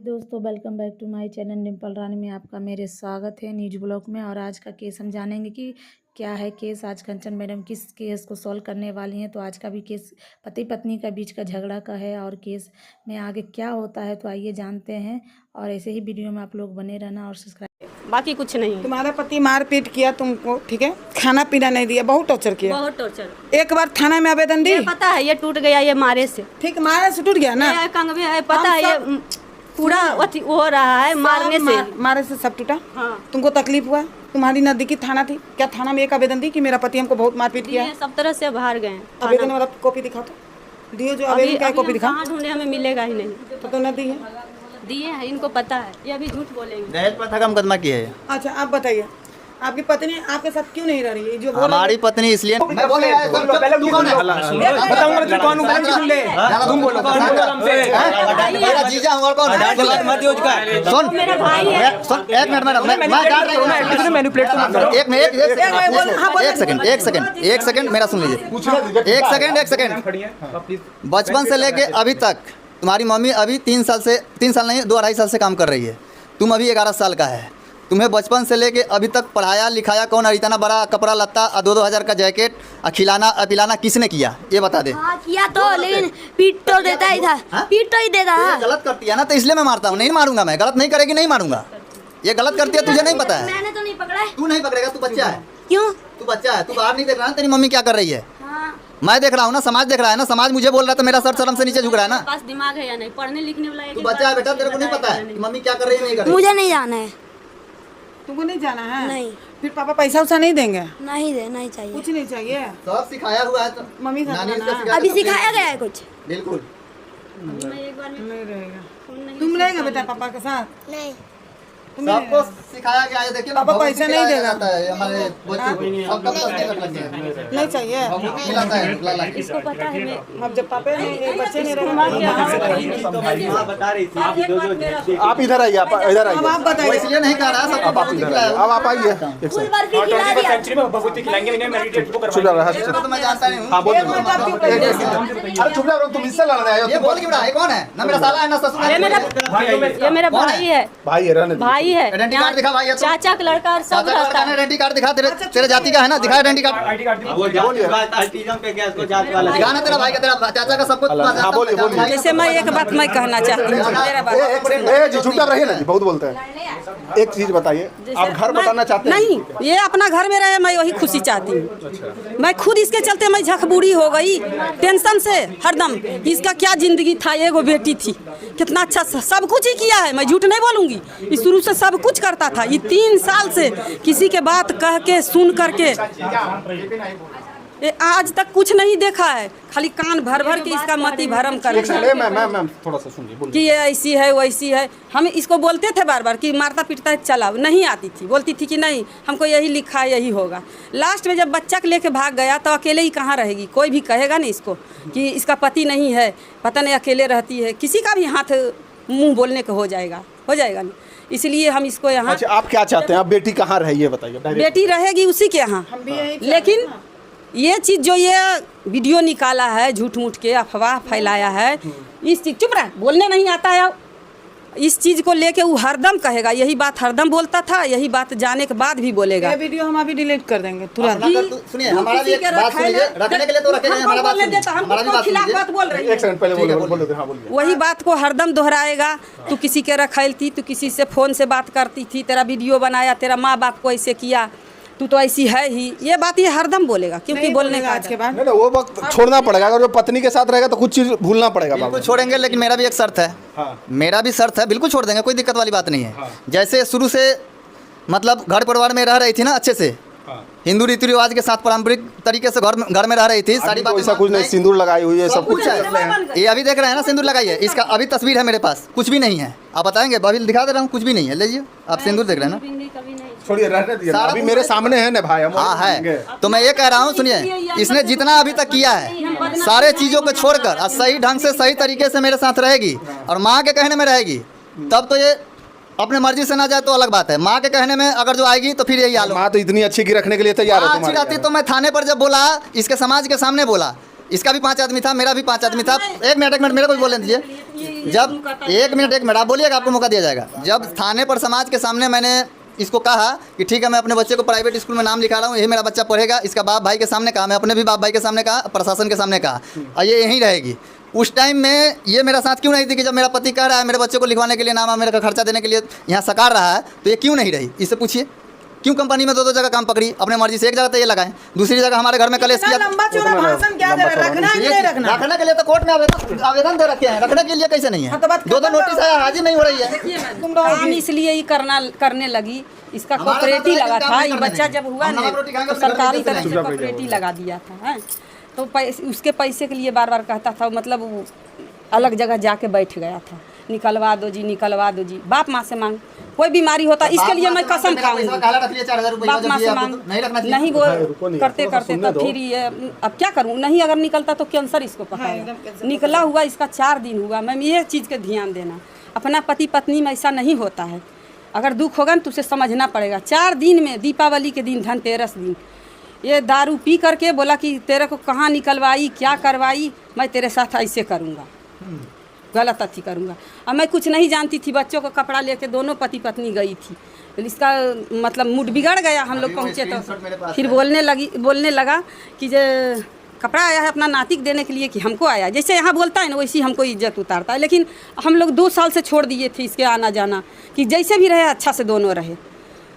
दोस्तों welcome back to my channel Dimple Rani में आपका मेरे स्वागत है न्यूज ब्लॉग में। और आज का केस हम जानेंगे कि क्या है केस। आज कंचन मैडम किस केस को सॉल्व करने वाली हैं। तो आज का भी केस पति पत्नी का बीच का झगड़ा का है और केस में आगे क्या होता है तो आइए जानते हैं। और ऐसे ही वीडियो में आप लोग बने रहना और सब्सक्राइब। बाकी कुछ नहीं। तुम्हारा पति मारपीट किया तुमको, ठीक है, खाना पीना नहीं दिया, बहुत टॉर्चर किया। बहुत टॉर्चर। एक बार थाना में आवेदन दी। पता है ये टूट गया, ये मारे से। ठीक, मारे से टूट गया ना। ये कंगवे है, पता है ये पूरा हो रहा है मारने से। मारे से सब टूटा। हाँ। तुमको तकलीफ हुआ? तुम्हारी नजदीकी थाना थी क्या? थाना में एक आवेदन दी कि मेरा पति हमको बहुत मारपीट किया है। सब तरह से बाहर गए। आवेदन वाला कॉपी दिखा तो दियो, जो आवेदन का कॉपी दिखा। कहाँ ढूंढे, हमें मिलेगा ही नहीं। तो न दी है, दिए हैं, इनको पता है, ये अभी झूठ बोलेंगे। दहेज प्रथा का मुकदमा किया है। अच्छा आप बताइए, आपकी पत्नी आपके साथ क्यों नहीं रह रही है? जो हमारी पत्नी इसलिए मैं बोल रहा हूं, पहले तू कौन है? बताऊंगा तू कौन है, सुन ले। तुम बोलो मेरा जीजा हूं और कौन है? मत यूज कर। सुन मेरा भाई है। सुन एक मिनट मैडम, मैं डाल रही हूं, कितने मैनिपुलेट कर। एक सेकंड मेरा सुन लीजिए। एक सेकंड। बचपन से लेके अभी तक तुम्हारी मम्मी अभी 3 साल नहीं 2-2.5 साल से काम कर रही है। तुम अभी 11 साल का है। तुम्हें बचपन से लेके अभी तक पढ़ाया लिखाया कौन? और इतना बड़ा कपड़ा लत्ता 2-2 हज़ार का जैकेट खिलाना पिलाना किसने किया? ये बता दे। हाँ किया तो, लेकिन पीट तो देता ही था। पीट तो ही देता है। गलत करती है ना, तो इसलिए मैं मारता हूँ। नहीं मारूंगा मैं, गलत नहीं करेगी नहीं मारूंगा। ये गलत करती है, तुझे नहीं पता है। मैंने तो नहीं पकड़ा है। तू नहीं पकड़ेगा, तू बच्चा है। क्यों? तू बच्चा है, तू बाहर नहीं देख रहा ना तेरी मम्मी क्या कर रही है। हाँ। मैं देख रहा हूँ ना, समाज देख रहा है ना। समाज मुझे बोल रहा है तो मेरा सर शर्म से नीचे झुक रहा है ना। पास दिमाग है या नहीं, पढ़ने लिखने वाला है। तू बच्चा है बेटा, तेरे को नहीं पता है कि मम्मी क्या कर रही है नहीं कर रही। मुझे नहीं जाना है। तुमको नहीं जाना है? नहीं। फिर पापा पैसा उसा नहीं देंगे? नहीं दे, नहीं चाहिए। कुछ नहीं चाहिए। सब सिखाया हुआ है तो मम्मी नानी खाना ने ना। सिखाया अभी तो सिखाया गया है कुछ? बिल्कुल। एक बार में नहीं रहेगा। तुम रहेगा बेटा पापा के साथ? नहीं। सबको सिखाया गया है। देखिए पापा पैसे नहीं देगा। हमारे बच्चों को सब कब तक कर लगे हैं। नहीं चाहिए। खिलाता है लाला के। इसको पता है। मैं अब जब पापा नहीं बच्चे नहीं रहेंगे। आप इधर आइए, आप इधर अब आइए। आप बताइए। इसलिए नहीं कह रहा सब अब आप इधर आइए, अब आप आइए। एक फुल सेकंड बर्फी खिला दिया। चुप रहा है। तो मैं जानता नहीं हूँ। हाँ बोल। एक मिनट आप क्यों कर रहे हो? अरे चुप रहो, तुम इससे लड़ने आए हो। ये बोल क्यों रहा है? कौन है? ना मेरा साला है ना ससुर है। ये मेरा कौन है? भाई है। भाई है, रहने दो। भाई है। आइडेंटी कार्ड दिखा भाई। चाचा का लड़का और सब चाचा का रहता लड़का है। ने आइडेंटी कार्ड दिखा। तेरे जाति का है ना, दिखा आइडेंटी कार्ड। दिखा ना तेरा भाई का, तेरा चाचा का सब कुछ। हाँ बोलिए बोलिए। जैसे मैं एक बात मैं कहना चाहती हूँ। मेरा बात जी चुप रहिए ना जी, बहुत बोलते हैं। एक चीज बताइए, आप घर बताना चाहते हैं? नहीं, ये अपना घर में रहे, मैं वही खुशी चाहती हूँ। मैं खुद इसके चलते मैं झकबूढ़ी हो गई टेंशन से हरदम। इसका क्या जिंदगी था, एगो बेटी थी, कितना अच्छा सब कुछ ही किया है। मैं झूठ नहीं बोलूंगी, ये शुरू से सब कुछ करता था। ये 3 साल से किसी के बात कह के सुन करके ये आज तक कुछ नहीं देखा है। खाली कान भर भर के इसका मति भरम कर मैम थोड़ा सा सुनिए, बोलिए। कि ये ऐसी है वैसी है। हम इसको बोलते थे बार बार कि मारता पीटता है चला, नहीं आती थी। बोलती थी कि नहीं हमको यही लिखा है यही होगा। लास्ट में जब बच्चा के लेके भाग गया तो अकेले ही कहाँ रहेगी? कोई भी कहेगा नहीं इसको कि इसका पति नहीं है, पता नहीं अकेले रहती है। किसी का भी हाथ मुँह बोलने का हो जाएगा नहीं। इसलिए हम इसको यहाँ। अच्छा आप क्या चाहते हैं? आप बेटी कहाँ रहे ये बताइए। बेटी रहेगी उसी के यहाँ। लेकिन ये चीज़ जो ये वीडियो निकाला है, झूठ मूठ के अफवाह फैलाया है, इस चीज़ चुप रहा, बोलने नहीं आता है। इस चीज़ को लेके वो हरदम कहेगा, यही बात हरदम बोलता था, यही बात जाने के बाद भी बोलेगा। ये वीडियो हम अभी डिलीट कर देंगे तुरंत। सुनिए हमारा भी एक बात सुनिए, रखने के लिए तो रखे जाए, हमारा बात सुनिए, हमारा भी बात सुनिए। बात बोल रही है। एक सेकंड पहले बोलो। हाँ बोलिए। वही बात को हरदम दोहराएगा। तू किसी के रखैल थी, तू किसी से फ़ोन से बात करती थी, तेरा वीडियो बनाया, तेरा माँ बाप को ऐसे किया, तू तो ऐसी है ही। ये बात ये हरदम बोलेगा, क्योंकि बोलने का आज के बाद नहीं वो वक्त छोड़ना पड़ेगा। अगर जो पत्नी के साथ रहेगा तो कुछ चीज भूलना पड़ेगा। बिल्कुल छोड़ेंगे, लेकिन मेरा भी एक शर्त है। हाँ। मेरा भी शर्त है, बिल्कुल छोड़ देंगे, कोई दिक्कत वाली बात नहीं है। हाँ। जैसे शुरू से मतलब घर परिवार में रह रही थी ना अच्छे से। हाँ। हिंदू रीति रिवाज के साथ पारंपरिक तरीके से घर में रह रही थी। सारी बात ऐसा कुछ नहीं, सिंदूर लगाई हुई है, सब कुछ है। ये अभी देख रहे हैं ना, सिंदूर लगाई है। इसका अभी तस्वीर है मेरे पास, कुछ भी नहीं है। आप बताएंगे? अभी दिखा दे रहा हूँ, कुछ भी नहीं है। लीजिए आप सिंदूर देख रहे हैं ना। छोड़िए, रहने दीजिए। अभी मेरे सामने है ना भाई। हाँ है, तो मैं ये कह रहा हूँ सुनिए, इसने जितना अभी तक किया है सारे चीज़ों को छोड़कर और सही ढंग से सही तरीके से मेरे साथ रहेगी और माँ के कहने में रहेगी, तब तो ये अपने मर्जी से ना जाए तो अलग बात है। माँ के कहने में अगर जो आएगी तो फिर यही हाल। माँ तो इतनी अच्छी की रखने के लिए तैयार है। अच्छी रहती तो मैं थाने पर जब बोला, इसके समाज के सामने बोला इसका भी 5 आदमी था, मेरा भी 5 आदमी था। एक मिनट मेरे को भी बोलने दीजिए। जब एक मिनट आप बोलिएगा, आपको मौका दिया जाएगा। जब थाने पर समाज के सामने मैंने इसको कहा कि ठीक है मैं अपने बच्चे को प्राइवेट स्कूल में नाम लिखा रहा हूँ, यही मेरा बच्चा पढ़ेगा, इसका बाप भाई के सामने कहा, मैं अपने भी बाप भाई के सामने कहा, प्रशासन के सामने कहा, और ये यहीं रहेगी। उस टाइम में ये मेरा साथ क्यों नहीं थी कि जब मेरा पति कह रहा है मेरे बच्चे को लिखवाने के लिए नाम मेरे का खर्चा देने के लिए यहाँ सकार रहा है, तो ये क्यों नहीं रही? इससे पूछिए क्यों कंपनी में 2 जगह काम पकड़ी, अपने मर्जी से। एक जगह तो ये लगाएं, दूसरी जगह हमारे घर में कलेश किया। लंबा चौड़ा भाषण क्या दे रहे? रखना है कि नहीं रखना? रखने के लिए तो कोर्ट में आवेदन दे रखे हैं, रखने के लिए कैसे नहीं है? 2 नोटिस आया, हाजिर नहीं हो रही है। तुम काम इसलिए ही करने लगी, इसका कोऑपरेटिव लगा था। ये बच्चा जब हुआ ना तो सरकारी तरफ से कोऑपरेटिव लगा दिया था, हैं? तो उसके पैसे के लिए बार बार कहता था, मतलब वो अलग जगह जाके बैठ गया था, निकलवा दो जी, निकलवा दो जी। बाप माँ से मांग, कोई बीमारी होता इसके लिए मैं कसम खाऊंगी, बाप माँ से मांग। नहीं वो करते करते तब फिर ये अब क्या करूँ, नहीं अगर निकलता तो कैंसर इसको पकड़ेगा। निकला हुआ इसका 4 दिन हुआ। मैम ये चीज़ के ध्यान देना, अपना पति पत्नी में ऐसा नहीं होता है। अगर दुख होगा ना तो उसे समझना पड़ेगा। 4 दिन में दीपावली के दिन, धनतेरस दिन, ये दारू पी करके बोला कि तेरे को कहाँ निकलवाई, क्या करवाई, मैं तेरे साथ ऐसे करूँगा, गलत अथी करूँगा। अब मैं कुछ नहीं जानती थी, बच्चों को कपड़ा लेके दोनों पति पत्नी गई थी। इसका मतलब मूड बिगड़ गया। हम लोग पहुँचे तो फिर बोलने लगा कि जे कपड़ा आया है अपना नातिक देने के लिए कि हमको आया। जैसे यहाँ बोलता है ना वैसे हमको इज्जत उतारता है। लेकिन हम लोग 2 साल से छोड़ दिए थे इसके आना जाना, कि जैसे भी रहे अच्छा से दोनों रहे।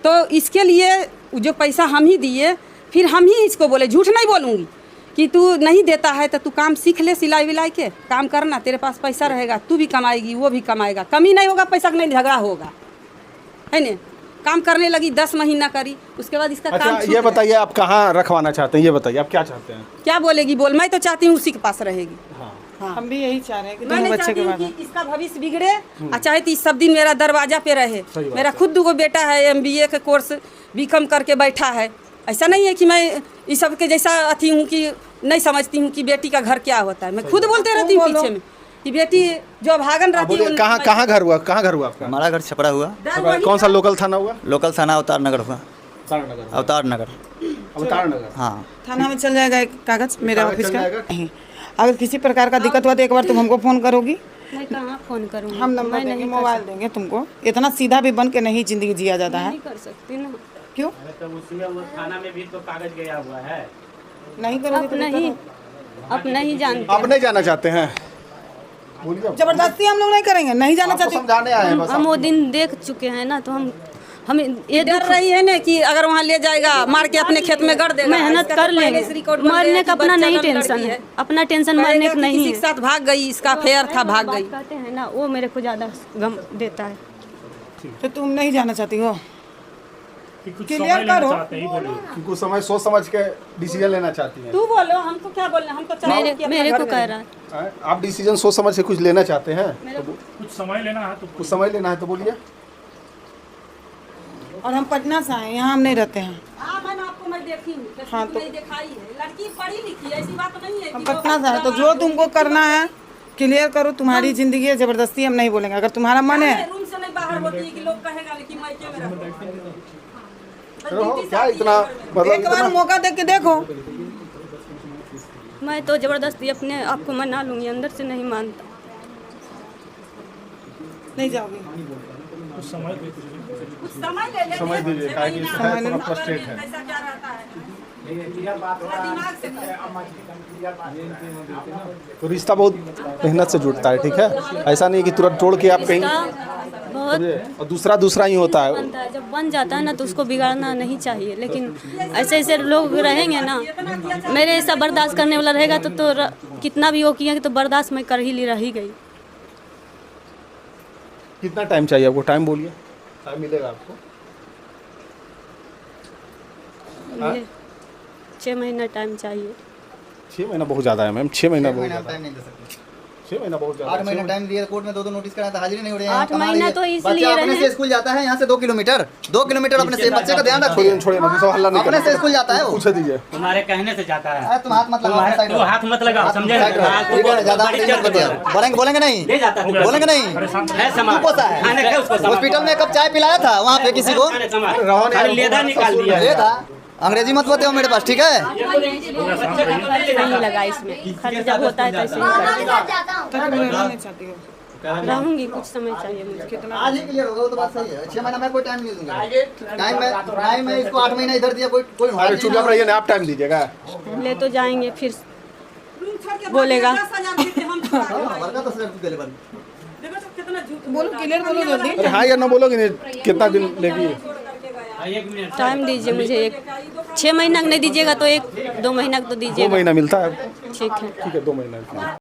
तो इसके लिए जो पैसा हम ही दिए, फिर हम ही इसको बोले, झूठ नहीं बोलूँगी, कि तू नहीं देता है तो तू काम सीख ले, सिलाई विलाई के काम करना, तेरे पास पैसा रहेगा, तू भी कमाएगी, वो भी कमाएगा, कमी नहीं होगा, पैसा का नहीं झगड़ा होगा, है ना। काम करने लगी, 10 महीना करी, उसके बाद इसका काम ये बताइए आप कहाँ रखवाना चाहते हैं? ये बताइए आप क्या चाहते हैं? क्या बोलेगी बोल, मैं तो चाहती हूँ उसी के पास रहेगी। हाँ। हम भी यही चाह रहे हैं कि मैं दोनों नहीं बच्चे के चाहती बाद कि इसका भविष्य बिगड़े, और चाहे तो सब दिन मेरा दरवाजा पे रहे। मेरा खुद 2 बेटा है, MBA के कोर्स BCom करके बैठा है। ऐसा नहीं है कि मैं इस सब के जैसा अथी हूँ कि नहीं समझती हूँ कि बेटी का घर क्या होता है। मैं खुद बोलते रहती हूँ पीछे में कि बेटी जो भागन रहती है। कहाँ घर हुआ आपका? हमारा घर छपरा हुआ। कौन सा लोकल थाना हुआ? लोकल थाना अवतार नगर हुआ। अवतार नगर। हाँ, थाना में चल जाएगा एक कागज मेरे कागज ऑफिस चल का। जाएगा? नहीं, अगर किसी प्रकार का दिक्कत हुआ तो एक बार तुम हमको फ़ोन करोगी, मैं कहाँ फ़ोन करूँगी? हम नंबर देंगे, मोबाइल देंगे तुमको। इतना सीधा भी बन के नहीं ज़िंदगी जिया जाता है। नहीं कर सकती ना। क्यों थाना में भी तो कागज गया हुआ है। नहीं करोगे तो अब नहीं जानते। आप नहीं जाना चाहते हैं? जबरदस्ती हम लोग नहीं करेंगे, नहीं जाना चाहते। समझाने आए हैं बस। हम वो दिन देख चुके हैं ना, तो हम ये डर रही है ना कि अगर वहाँ ले जाएगा मार के अपने खेत में गड़ देगा। मेहनत कर लेंगे, मरने का अपना नहीं टेंशन है, अपना टेंशन मरने का नहीं किसी है। के साथ भाग गई, इसका अफेयर था, भाग गई। कहते हैं ना, वो मेरे को ज़्यादा गम देता है। तो तुम नहीं जाना चाहती हो? क्लियर करो। कुछ समय सोच समझ के डिसीजन लेना चाहती हैं। तू बोलो, हमको क्या बोलना, हम तो चाहते हैं कि अपना मेरे घर को में कह रहे। रहा है आप डिसीजन सोच समझ के कुछ लेना चाहते हैं? कुछ समय लेना है तो कुछ समय लेना है तो बोलिए। और हम पटना से आए, यहाँ हम नहीं रहते हैं। हाँ मैम, आपको मैं देखी हूँ, हाँ, तो नहीं दिखाई है। लड़की पढ़ी लिखी है, ऐसी बात नहीं है हम कि पटना से आए, तो जो तुमको करना है क्लियर करो। तुम्हारी ज़िंदगी है, ज़बरदस्ती हम नहीं बोलेंगे। अगर तुम्हारा मन है, रूम से नहीं बाहर होती है कि लोग कहेगा लेकिन मायके में रहती है। क्या इतना एक बार मौका दे के देखो। मैं तो ज़बरदस्ती अपने आप को मना लूँगी, अंदर से नहीं मानता। नहीं जाओगे? कुछ समय ले ले, समय दीजिए, काहे कि है थोड़ा फ्रस्ट्रेट है। ऐसा क्या रहता है थोड़ा दिमाग से तो रिश्ता बहुत मेहनत से जुड़ता है, ठीक है। ऐसा नहीं कि तुरंत तोड़ के आप कहीं, बहुत और दूसरा ही होता है। बनता है, जब बन जाता है ना तो उसको बिगाड़ना नहीं चाहिए। लेकिन ऐसे ऐसे लोग रहेंगे ना, मेरे ऐसा बर्दाश्त करने वाला रहेगा तो कितना भी वो किया तो बर्दाश्त मैं कर ही रही गई। कितना टाइम चाहिए आपको? टाइम बोलिए, टाइम मिलेगा आपको? मुझे 6 महीना टाइम चाहिए। 6 महीना बहुत ज़्यादा है मैम। 6 महीना बहुत ज़्यादा है। टाइम नहीं दे सकते। 6 महीना बहुत ज़्यादा 8 है। महीना टाइम दिया, कोर्ट में 2 नोटिस कराया था, हाजिरी नहीं हो रही है। 8 महीना तो इसलिए बच्चा अपने से स्कूल जाता है यहाँ से 2 किलोमीटर अपने से, बच्चे का ध्यान रखिए। छोड़िए ना, दूसरा हल्ला नहीं अपने से स्कूल जाता है वो। पूछे दीजिए। तुम्हारे कहने से जाता है। तुम हाथ मत लगाओ, साइड तो हाथ मत लगाओ, समझे? ठीक है, ज्यादा बोलेंगे नहीं, ले जाता है, बोलेंगे नहीं। है समाज। तुमको सा है। खाने का उसको समाज। हॉस्पिटल में कब चाय पिलाया था वहाँ पे किसी को? खाली लेदा निकाल दिया ये था अंग्रेजी मत बताओ मेरे पास, ठीक है? नहीं लगा इसमें, खर्च जब होता है तो ऐसे ही करते तो तुम रहना नहीं चाहती हो? हैं। रहूंगी, कुछ समय चाहिए मुझे। आज ही क्लियर होगा, वो तो बात सही है। 6 महीना में कोई टाइम नहीं दूंगा। टाइम मैं इसको 8 महीना इधर दिया, कोई अरे चुपचाप रहिए ना, आप टाइम दीजिएगा। ले तो जाएंगे, फिर बोलेगा। बोलो, क्लियर बोलो जल्दी। अरे हाँ या ना बोलोगे नहीं, कितना दिन लेगी? टाइम दीजिए मुझे, 6 महीना का नहीं दीजिएगा तो 1-2 महीना का तो 2 दीजिएगा। महीना मिलता है। ठीक है। ठीक है, 2 महीना।